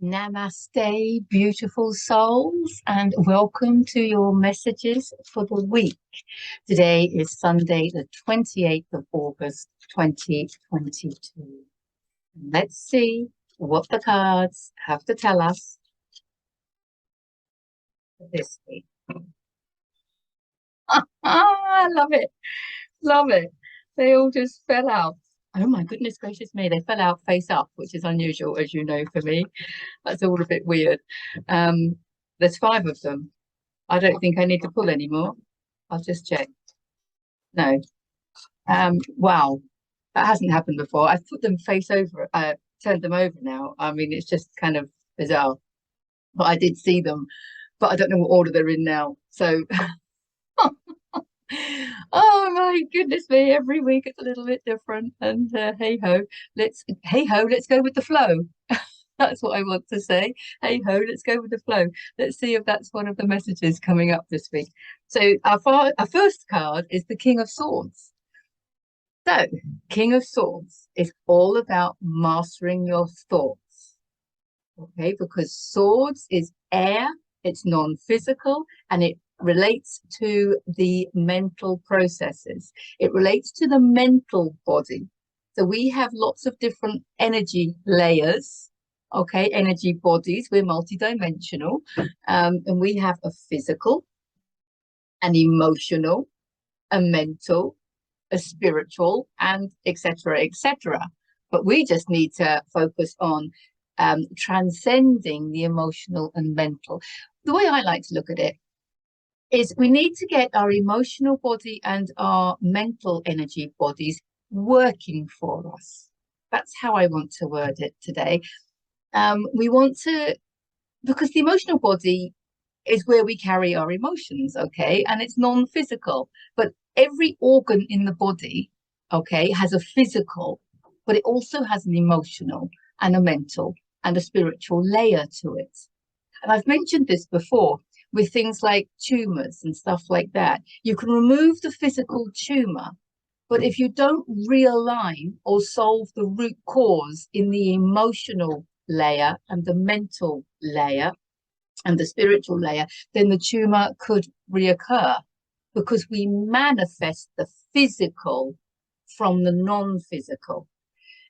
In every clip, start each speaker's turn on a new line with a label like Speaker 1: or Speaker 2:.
Speaker 1: Namaste, beautiful souls, and welcome to your messages for the week. Today is Sunday, the 28th of August, 2022. Let's see what the cards have to tell us for this week. I love it. Love it. They all just fell out. Oh my goodness gracious me, they fell out face up, which is unusual, as you know, for me. That's all a bit weird. There's 5 of them. I don't think I need to pull anymore. I'll just check. No. Wow, that hasn't happened before. I've put them face over, turned them over now. I mean, it's just kind of bizarre. But I did see them, but I don't know what order they're in now. So oh my goodness me, every week it's a little bit different. And hey ho, let's go with the flow. That's what I want to say. Hey ho, let's go with the flow. Let's see if that's one of the messages coming up this week. So our first card is the King of Swords. So King of Swords is all about mastering your thoughts. Okay, because swords is air, it's non-physical, and it relates to the mental processes. It relates to the mental body. So we have lots of different energy layers, okay, energy bodies. We're multidimensional, and we have a physical, an emotional, a mental, a spiritual, and etc., etc. But we just need to focus on transcending the emotional and mental. The way I like to look at it is we need to get our emotional body and our mental energy bodies working for us. That's how I want to word it today. We want to, because the emotional body is where we carry our emotions, okay, and it's non-physical, but every organ in the body, okay, has a physical, but it also has an emotional and a mental and a spiritual layer to it. And I've mentioned this before with things like tumors and stuff like that. You can remove the physical tumor, but if you don't realign or solve the root cause in the emotional layer and the mental layer and the spiritual layer, then the tumor could reoccur, because we manifest the physical from the non-physical.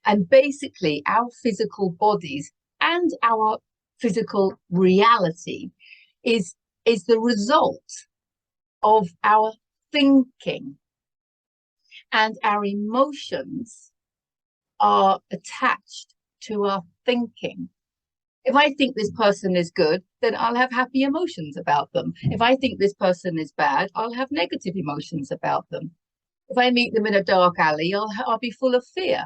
Speaker 1: And basically our physical bodies and our physical reality is the result of our thinking, and our emotions are attached to our thinking. If I think this person is good, then I'll have happy emotions about them. If I think this person is bad, I'll have negative emotions about them. If I meet them in a dark alley, I'll be full of fear.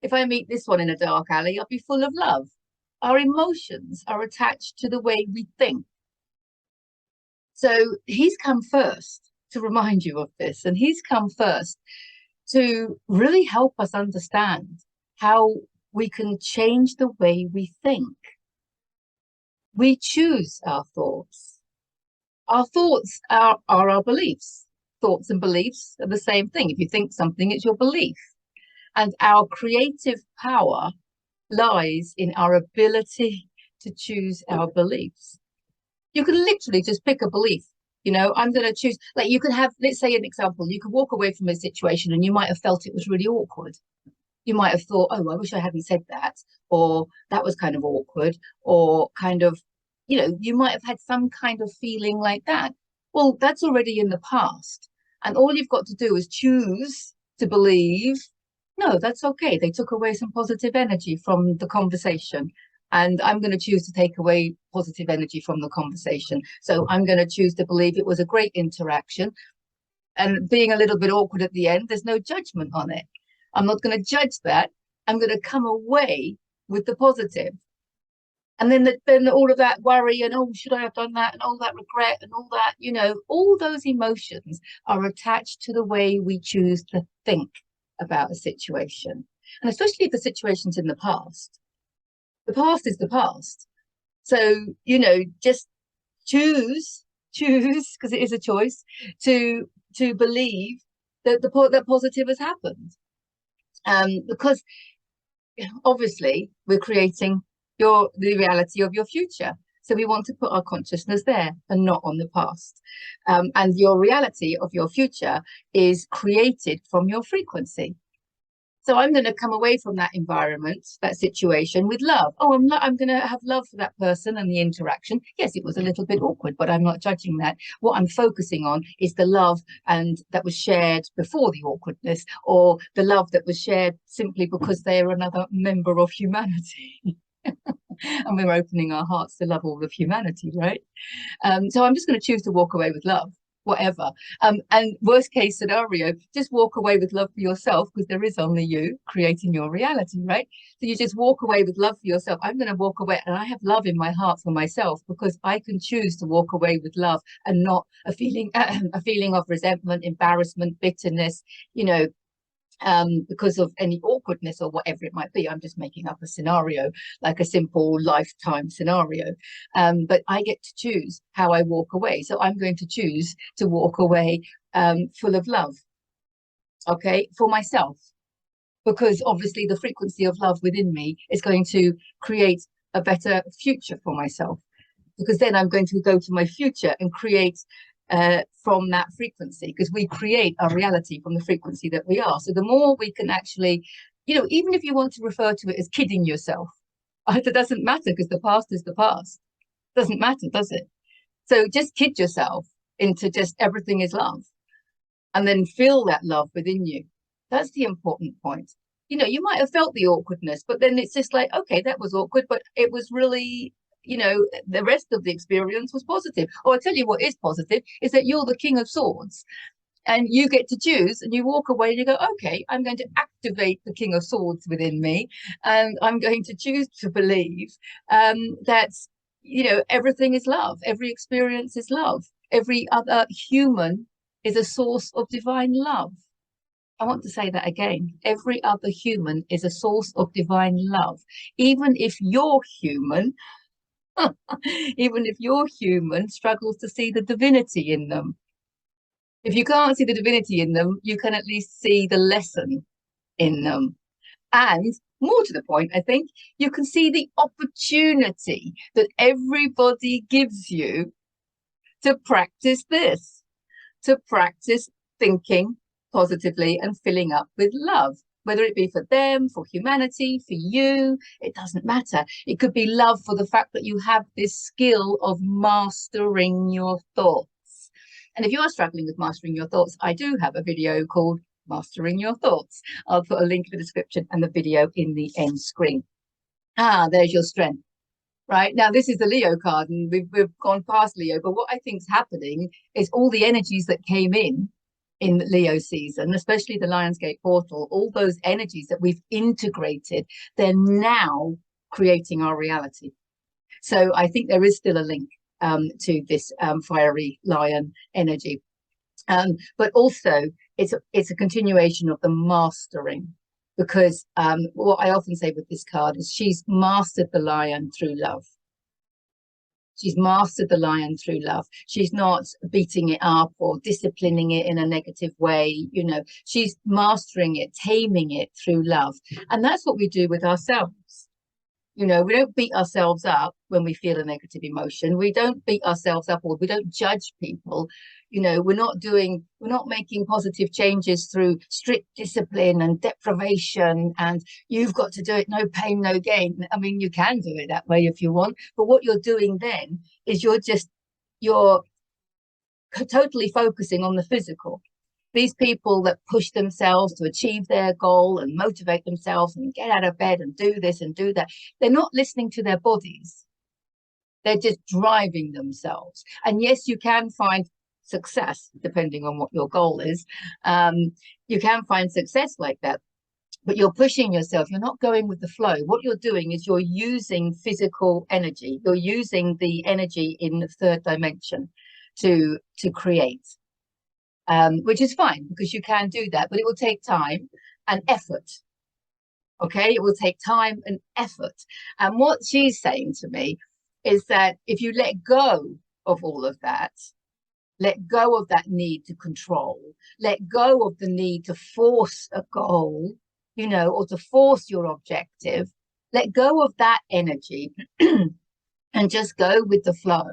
Speaker 1: If I meet this one in a dark alley, I'll be full of love. Our emotions are attached to the way we think. So he's come first to remind you of this, and he's come first to really help us understand how we can change the way we think. We choose our thoughts. Our thoughts are our beliefs. Thoughts and beliefs are the same thing. If you think something, it's your belief. And our creative power lies in our ability to choose our beliefs. You can literally just pick a belief. You know, I'm going to choose, like you could have, let's say an example, you could walk away from a situation and you might have felt it was really awkward. You might have thought, oh, I wish I hadn't said that, or that was kind of awkward, or kind of, you know, you might have had some kind of feeling like that. Well, that's already in the past. And all you've got to do is choose to believe, no, that's okay. They took away some positive energy from the conversation. And I'm going to choose to take away positive energy from the conversation. So I'm going to choose to believe it was a great interaction. And being a little bit awkward at the end, there's no judgment on it. I'm not going to judge that. I'm going to come away with the positive. And then all of that worry and, oh, should I have done that? And all that regret and all that, you know, all those emotions are attached to the way we choose to think about a situation. And especially if the situation's in the past. The past is the past. So, you know, just choose, because it is a choice, to believe that that positive has happened. Because obviously we're creating the reality of your future. So we want to put our consciousness there and not on the past. And your reality of your future is created from your frequency. So I'm going to come away from that environment, that situation, with love. Oh, I'm going to have love for that person and the interaction. Yes, it was a little bit awkward, but I'm not judging that. What I'm focusing on is the love and that was shared before the awkwardness, or the love that was shared simply because they are another member of humanity. And we're opening our hearts to love all of humanity, right? So I'm just going to choose to walk away with love, whatever. And worst case scenario, just walk away with love for yourself, because there is only you creating your reality, right? So you just walk away with love for yourself. I'm going to walk away, and I have love in my heart for myself, because I can choose to walk away with love and not a feeling of resentment, embarrassment, bitterness, because of any awkwardness or whatever it might be. I'm just making up a scenario, like a simple lifetime scenario. But I get to choose how I walk away. So I'm going to choose to walk away full of love, okay, for myself, because obviously the frequency of love within me is going to create a better future for myself, because then I'm going to go to my future and create from that frequency, because we create our reality from the frequency that we are. So the more we can actually, even if you want to refer to it as kidding yourself, it doesn't matter, because the past is the past. Doesn't matter, does it? So just kid yourself into just everything is love, and then feel that love within you. That's the important point. You might have felt the awkwardness, but then it's just like, okay, that was awkward, but it was really, the rest of the experience was positive. Or I'll tell you what is positive is that you're the King of Swords, and you get to choose, and you walk away and you go, okay, I'm going to activate the King of Swords within me, and I'm going to choose to believe that, everything is love. Every experience is love. Every other human is a source of divine love. I want to say that again. Every other human is a source of divine love. Even if your human, even if your human struggles to see the divinity in them. If you can't see the divinity in them, you can at least see the lesson in them. And more to the point, I think, you can see the opportunity that everybody gives you to practice this, to practice thinking positively and filling up with love, whether it be for them, for humanity, for you, it doesn't matter. It could be love for the fact that you have this skill of mastering your thoughts. And if you are struggling with mastering your thoughts, I do have a video called Mastering Your Thoughts. I'll put a link in the description and the video in the end screen. There's your strength. Right now, this is the Leo card, and we've gone past Leo, but what I think is happening is all the energies that came in Leo season, especially the Lionsgate portal, all those energies that we've integrated, they're now creating our reality. So I think there is still a link to this fiery lion energy, but also it's a continuation of the mastering, because what I often say with this card is she's mastered the lion through love. She's mastered the lion through love. She's not beating it up or disciplining it in a negative way. She's mastering it, taming it through love. And that's what we do with ourselves. We don't beat ourselves up when we feel a negative emotion. We don't beat ourselves up, or we don't judge people. We're not making positive changes through strict discipline and deprivation, and you've got to do it, no pain, no gain. I mean, you can do it that way if you want, but what you're doing then is you're totally focusing on the physical. These people that push themselves to achieve their goal and motivate themselves and get out of bed and do this and do that, they're not listening to their bodies. They're just driving themselves. And yes, you can find success depending on what your goal is. You can find success like that, but you're pushing yourself. You're not going with the flow. What you're doing is you're using physical energy. You're using the energy in the third dimension to create. Which is fine, because you can do that, but it will take time and effort. Okay, it will take time and effort. And what she's saying to me is that if you let go of all of that, let go of that need to control, let go of the need to force a goal, or to force your objective, let go of that energy and just go with the flow.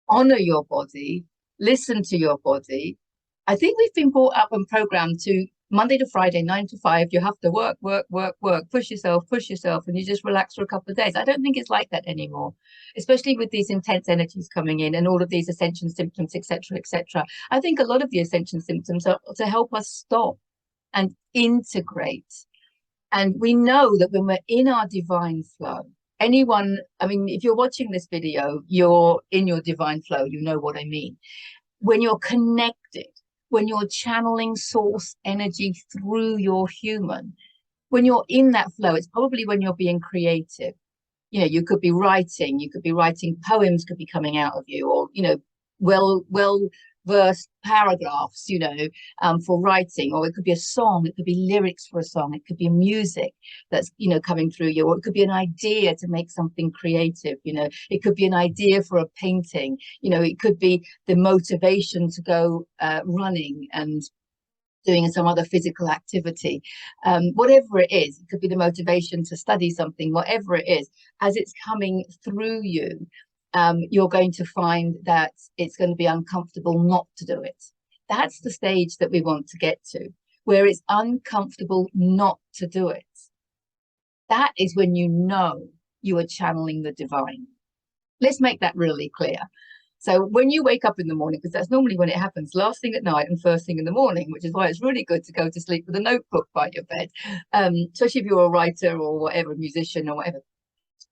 Speaker 1: Honor your body, listen to your body. I think we've been brought up and programmed to Monday to Friday, 9 to 5, you have to work, push yourself, and you just relax for a couple of days. I don't think it's like that anymore, especially with these intense energies coming in and all of these ascension symptoms, etc., etc. I think a lot of the ascension symptoms are to help us stop and integrate. And we know that when we're in our divine flow, anyone, I mean, if you're watching this video, you're in your divine flow, you know what I mean. When you're connected, when you're channeling source energy through your human, when you're in that flow, it's probably when you're being creative. You know, you could be writing poems could be coming out of you, or, you know, well versed paragraphs, you know, for writing, or it could be a song, it could be lyrics for a song, it could be music that's, you know, coming through you, or it could be an idea to make something creative, you know, it could be an idea for a painting, you know, it could be the motivation to go running and doing some other physical activity, whatever it is. It could be the motivation to study something, whatever it is, as it's coming through you. You're going to find that it's going to be uncomfortable not to do it. That's the stage that we want to get to, where it's uncomfortable not to do it. That is when you know you are channeling the divine. Let's make that really clear. So when you wake up in the morning, because that's normally when it happens, last thing at night and first thing in the morning, which is why it's really good to go to sleep with a notebook by your bed, especially if you're a writer or whatever, a musician or whatever.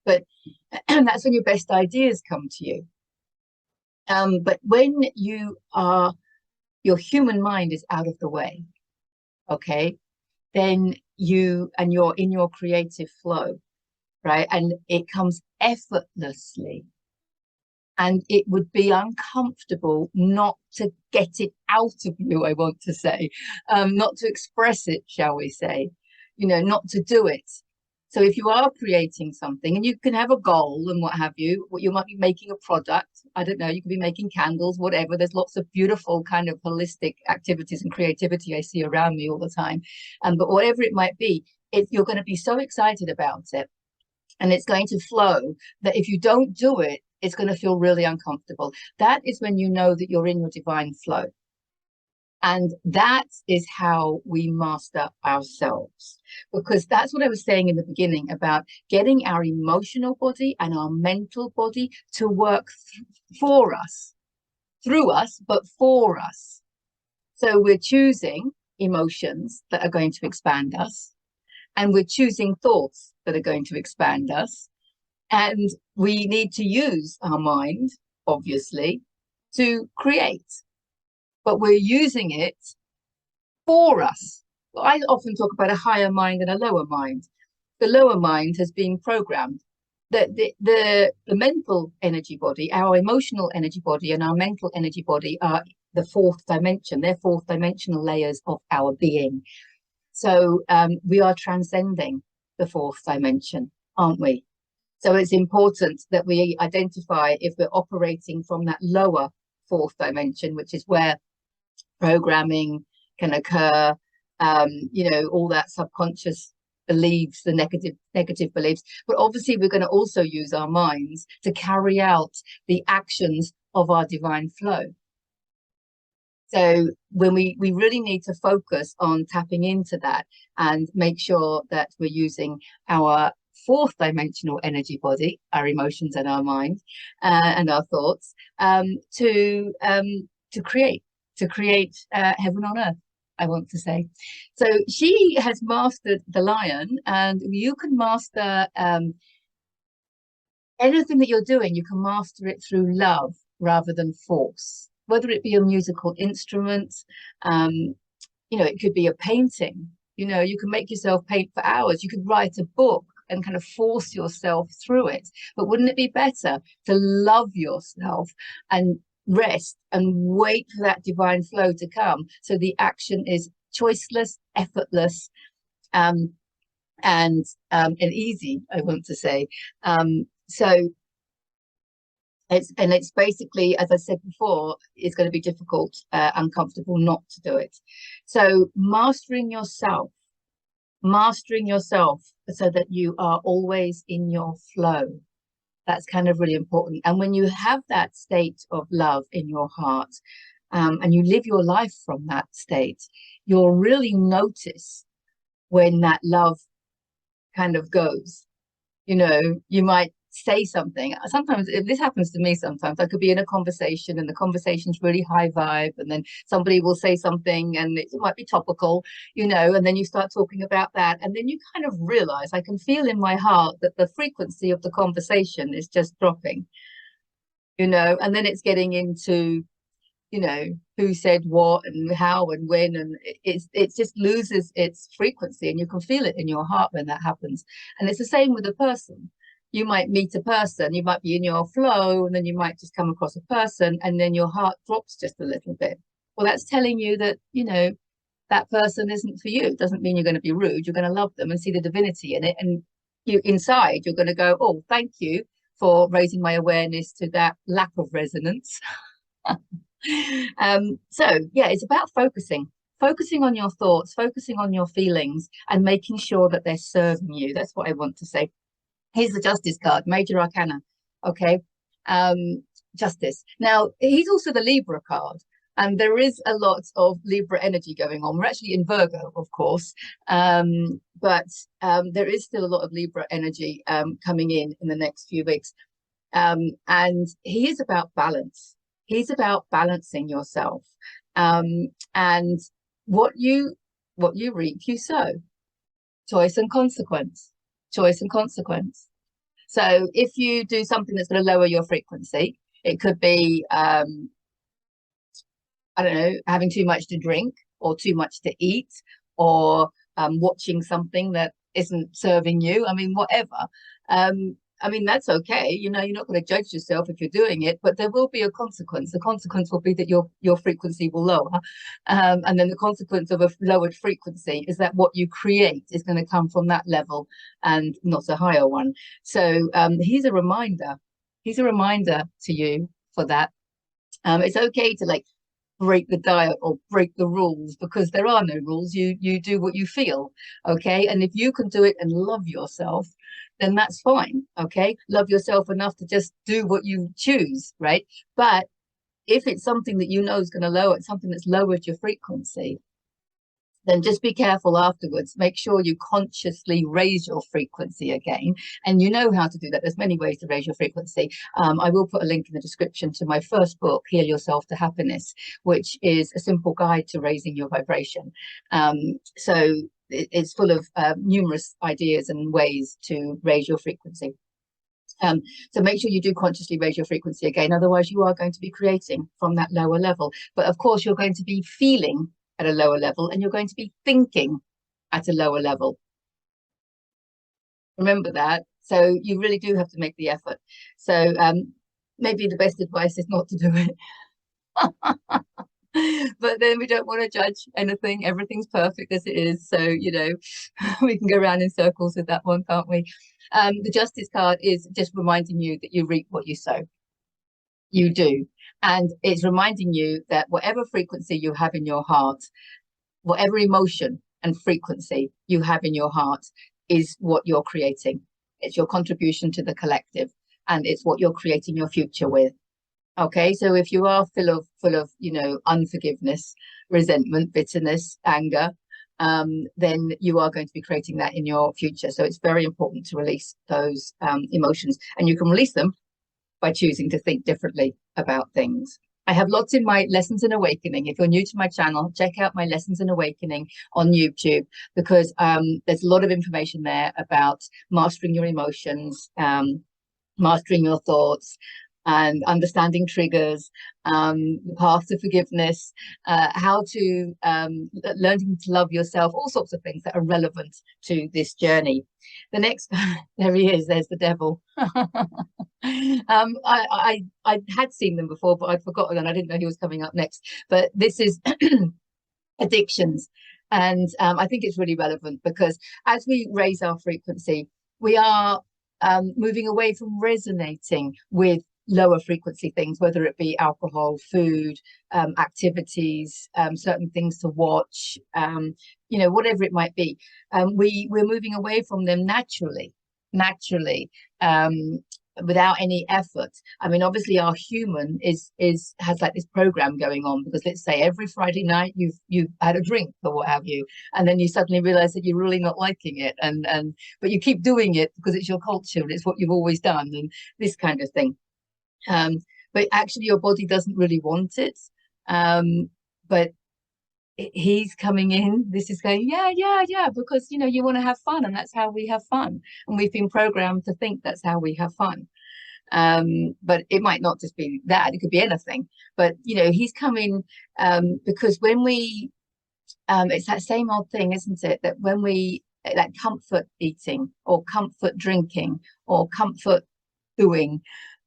Speaker 1: But that's when your best ideas come to you. But when you are, your human mind is out of the way, okay, then you're in your creative flow, right? And it comes effortlessly. And it would be uncomfortable not to get it out of you, I want to say, not to express it, shall we say, you know, not to do it. So if you are creating something, and you can have a goal and what have you, you might be making a product, I don't know, you could be making candles, whatever. There's lots of beautiful kind of holistic activities and creativity I see around me all the time. But whatever it might be, you're going to be so excited about it, and it's going to flow, that if you don't do it, it's going to feel really uncomfortable. That is when you know that you're in your divine flow. And that is how we master ourselves, because that's what I was saying in the beginning about getting our emotional body and our mental body to work for us, through us, but for us. So we're choosing emotions that are going to expand us, and we're choosing thoughts that are going to expand us. And we need to use our mind, obviously, to create. But we're using it for us. I often talk about a higher mind and a lower mind. The lower mind has been programmed. The mental energy body, our emotional energy body and our mental energy body are the fourth dimension. They're fourth dimensional layers of our being. So we are transcending the fourth dimension, aren't we? So it's important that we identify if we're operating from that lower fourth dimension, which is where programming can occur, you know, all that subconscious beliefs, the negative beliefs. But obviously we're going to also use our minds to carry out the actions of our divine flow. So when we really need to focus on tapping into that and make sure that we're using our fourth dimensional energy body, our emotions and our mind and our thoughts, to create heaven on earth, I want to say. So she has mastered the lion, and you can master anything that you're doing. You can master it through love rather than force, whether it be a musical instrument, you know, it could be a painting. You know, you can make yourself paint for hours. You could write a book and kind of force yourself through it. But wouldn't it be better to love yourself and rest and wait for that divine flow to come, so the action is choiceless, effortless, and easy, I want to say. So it's basically, as I said before, it's going to be difficult, uncomfortable not to do it. So mastering yourself, mastering yourself so that you are always in your flow. That's kind of really important. And when you have that state of love in your heart, and you live your life from that state, you'll really notice when that love kind of goes. You know, you might say something. Sometimes, if this happens to me, sometimes I could be in a conversation and the conversation's really high vibe, and then somebody will say something and it might be topical, you know, and then you start talking about that, and then you kind of realize, I can feel in my heart that the frequency of the conversation is just dropping, you know, and then it's getting into, you know, who said what and how and when, and it just loses its frequency, and you can feel it in your heart when that happens. And it's the same with a person. You might meet a person, you might be in your flow, and then you might just come across a person, and then your heart drops just a little bit. Well, that's telling you that, you know, that person isn't for you. It doesn't mean you're going to be rude. You're going to love them and see the divinity in it, and you inside you're going to go, oh, thank you for raising my awareness to that lack of resonance. So yeah, it's about focusing on your thoughts, focusing on your feelings, and making sure that they're serving you. That's what I want to say. Here's the Justice card, Major Arcana. Okay. Justice. Now, he's also the Libra card, and there is a lot of Libra energy going on. We're actually in Virgo, of course, but there is still a lot of Libra energy coming in the next few weeks. And he is about balance. He's about balancing yourself. And what you reap, you sow. Choice and consequence. Choice and consequence. So if you do something that's going to lower your frequency, it could be, I don't know, having too much to drink or too much to eat, or watching something that isn't serving you. I mean, whatever. I mean, that's okay. You know, you're not going to judge yourself if you're doing it, but there will be a consequence. The consequence will be that your frequency will lower. And then the consequence of a lowered frequency is that what you create is going to come from that level and not a higher one. So he's a reminder. He's a reminder to you for that. It's okay to like break the diet or break the rules, because there are no rules. You do what you feel, okay? And if you can do it and love yourself, then that's fine, okay? Love yourself enough to just do what you choose, right? But if it's something that you know is going to lower, it's something that's lowered your frequency, then just be careful afterwards. Make sure you consciously raise your frequency again. And you know how to do that. There's many ways to raise your frequency. I will put a link in the description to my first book, Heal Yourself to Happiness, which is a simple guide to raising your vibration. So it's full of numerous ideas and ways to raise your frequency. So make sure you do consciously raise your frequency again. Otherwise, you are going to be creating from that lower level. But of course, you're going to be feeling at a lower level, and you're going to be thinking at a lower level. Remember that. So you really do have to make the effort. So maybe the best advice is not to do it. But then we don't want to judge anything. Everything's perfect as it is. So, you know, we can go around in circles with that one, can't we? The Justice card is just reminding you that you reap what you sow. You do. And it's reminding you that whatever frequency you have in your heart, whatever emotion and frequency you have in your heart is what you're creating. It's your contribution to the collective, and it's what you're creating your future with. Okay, so if you are full of, you know, unforgiveness, resentment, bitterness, anger, then you are going to be creating that in your future. So it's very important to release those emotions, and you can release them by choosing to think differently about things. I have lots in my Lessons in Awakening. If you're new to my channel, check out my Lessons in Awakening on YouTube, because there's a lot of information there about mastering your emotions, mastering your thoughts, and understanding triggers, the path to forgiveness, how to learning to love yourself, all sorts of things that are relevant to this journey. The next, there he is, there's the devil. I had seen them before, but I'd forgotten, and I didn't know he was coming up next. But this is addictions. And I think it's really relevant, because as we raise our frequency, we are moving away from resonating with lower frequency things, whether it be alcohol, food, activities, certain things to watch, whatever it might be. We're moving away from them naturally, without any effort. I mean, obviously our human has like this program going on, because let's say every Friday night you've had a drink or what have you, and then you suddenly realize that you're really not liking it, and but you keep doing it because it's your culture and it's what you've always done, and this kind of thing. But actually your body doesn't really want it. But he's coming in, this is going, yeah, because you want to have fun, and that's how we have fun, and we've been programmed to think that's how we have fun. But it might not just be that, it could be anything. But he's coming, because when we it's that same old thing, isn't it, that when we like comfort eating or comfort drinking or comfort doing,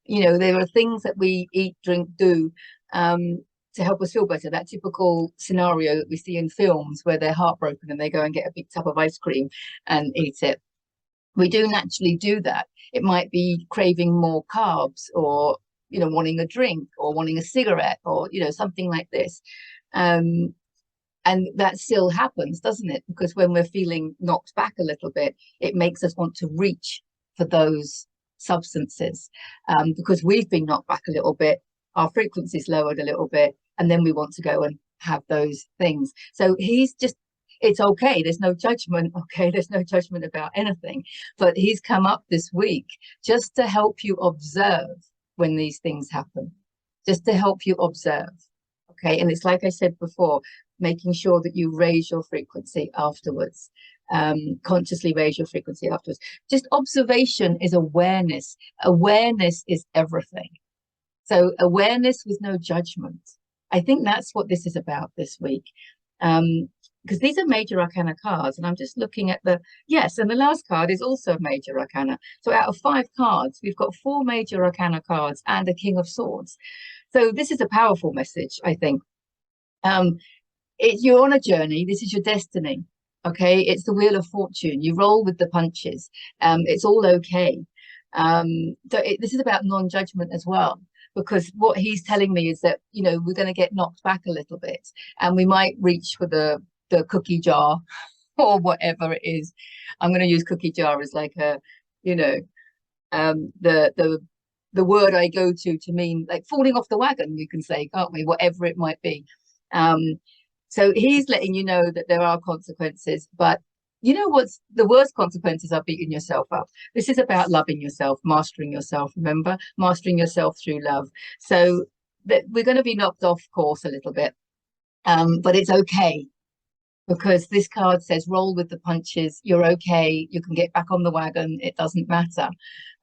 Speaker 1: there are things that we eat, drink, do, to help us feel better. That typical scenario that we see in films where they're heartbroken and they go and get a big tub of ice cream and eat it. We do naturally do that. It might be craving more carbs, or wanting a drink, or wanting a cigarette, or something like this. And that still happens, doesn't it? Because when we're feeling knocked back a little bit, it makes us want to reach for those substances, because we've been knocked back a little bit, our frequency's lowered a little bit, and then we want to go and have those things. So it's okay, there's no judgment, okay, there's no judgment about anything, but he's come up this week just to help you observe when these things happen, just to help you observe, okay? And it's like I said before, making sure that you raise your frequency afterwards, consciously raise your frequency afterwards. Just observation is awareness. Awareness is everything. So awareness with no judgment. I think that's what this is about this week. Because these are Major Arcana cards, and I'm just looking at yes, and the last card is also a Major Arcana. So out of 5 cards, we've got 4 Major Arcana cards and a King of Swords. So this is a powerful message, I think. You're on a journey. This is your destiny. Okay, it's the Wheel of Fortune. You roll with the punches. It's all okay. This is about non-judgment as well, because what he's telling me is that we're going to get knocked back a little bit, and we might reach for the cookie jar or whatever it is. I'm going to use cookie jar as like a the word I go to mean like falling off the wagon, you can say, can't we? Whatever it might be. So he's letting you know that there are consequences, but what's the worst consequences are beating yourself up. This is about loving yourself, mastering yourself, remember? Mastering yourself through love. So that we're going to be knocked off course a little bit, but it's okay, because this card says roll with the punches. You're okay. You can get back on the wagon. It doesn't matter.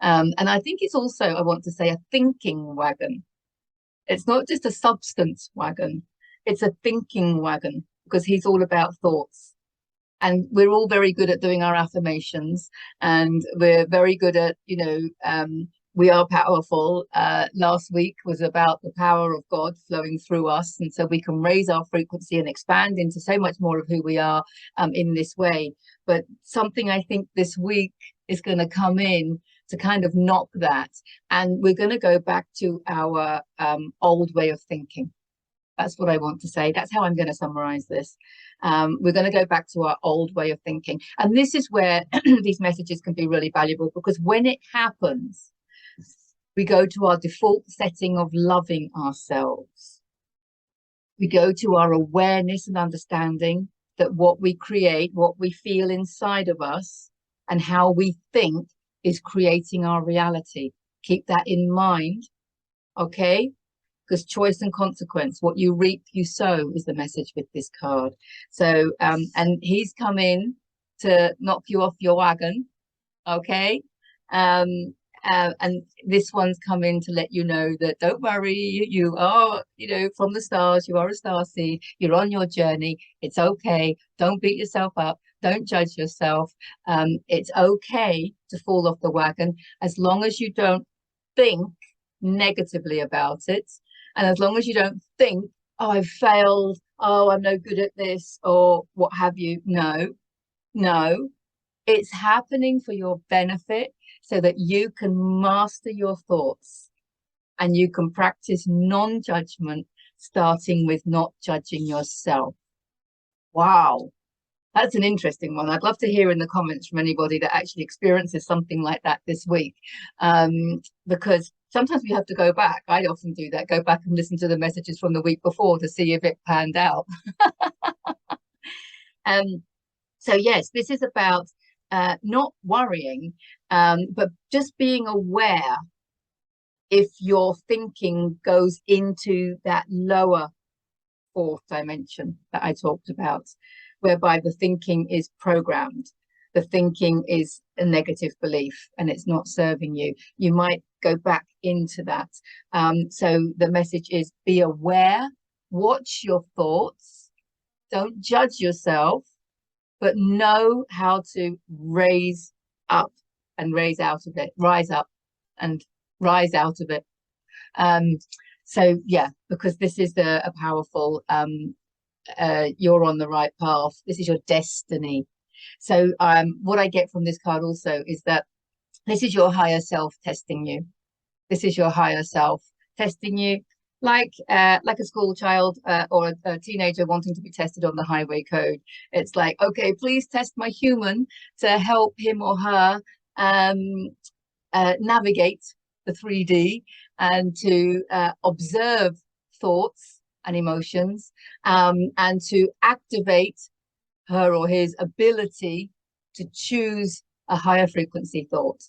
Speaker 1: And I think it's also, I want to say, a thinking wagon. It's not just a substance wagon. It's a thinking wagon, because he's all about thoughts. And we're all very good at doing our affirmations, and we're very good at, we are powerful. Last week was about the power of God flowing through us. And so we can raise our frequency and expand into so much more of who we are in this way. But something I think this week is going to come in to kind of knock that. And we're going to go back to our old way of thinking. That's what I want to say. That's how I'm going to summarize this. We're going to go back to our old way of thinking. And this is where these messages can be really valuable, because when it happens, we go to our default setting of loving ourselves. We go to our awareness and understanding that what we create, what we feel inside of us, and how we think is creating our reality. Keep that in mind, okay? Because choice and consequence, what you reap, you sow, is the message with this card. So, and he's come in to knock you off your wagon, okay? And this one's come in to let you know that don't worry, you are, from the stars, you are a star seed, you're on your journey, it's okay, don't beat yourself up, don't judge yourself. It's okay to fall off the wagon, as long as you don't think negatively about it. And as long as you don't think, oh, I've failed, oh, I'm no good at this, or what have you. No, it's happening for your benefit, so that you can master your thoughts. And you can practice non-judgment, starting with not judging yourself. Wow. That's an interesting one. I'd love to hear in the comments from anybody that actually experiences something like that this week. Because sometimes we have to go back. I often do that, go back and listen to the messages from the week before to see if it panned out. So yes, this is about not worrying, but just being aware if your thinking goes into that lower fourth dimension that I talked about, whereby the thinking is programmed. The thinking is a negative belief and it's not serving you. You might go back into that. So the message is be aware, watch your thoughts, don't judge yourself, but know how to raise up and raise out of it, rise up and rise out of it. So yeah, because this is a powerful, you're on the right path. This is your destiny. So what I get from this card also is that this is your higher self testing you. This is your higher self testing you, like a school child or a teenager wanting to be tested on the highway code. It's like, okay, please test my human to help him or her navigate the 3D and to observe thoughts and emotions, and to activate her or his ability to choose a higher frequency thought.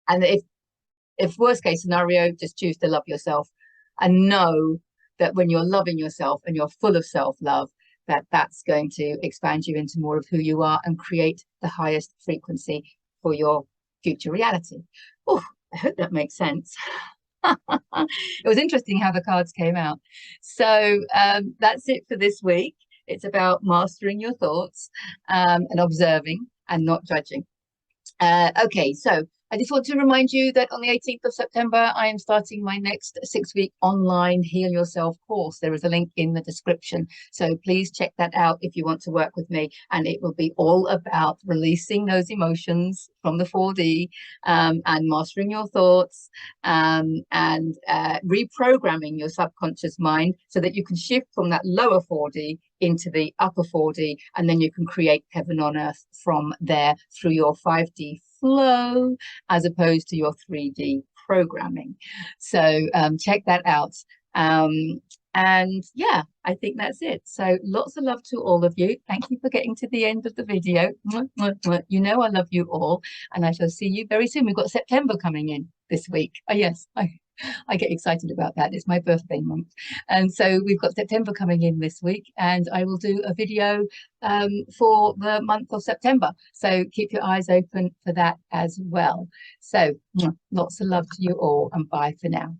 Speaker 1: And if worst case scenario, just choose to love yourself and know that when you're loving yourself and you're full of self-love, that's going to expand you into more of who you are and create the highest frequency for your future reality. Oh, I hope that makes sense. It was interesting how the cards came out. So that's it for this week. It's about mastering your thoughts and observing and not judging. Okay, so I just want to remind you that on the 18th of September, I am starting my next 6-week online Heal Yourself course. There is a link in the description. So please check that out if you want to work with me. And it will be all about releasing those emotions from the 4D and mastering your thoughts and reprogramming your subconscious mind so that you can shift from that lower 4D into the upper 4D, and then you can create heaven on earth from there through your 5D flow as opposed to your 3D programming. So check that out. And yeah, I think that's it. So lots of love to all of you. Thank you for getting to the end of the video. You know I love you all, and I shall see you very soon. We've got September coming in this week. Oh yes, I get excited about that. It's my birthday month. And so we've got September coming in this week, and I will do a video for the month of September. So keep your eyes open for that as well. So lots of love to you all, and bye for now.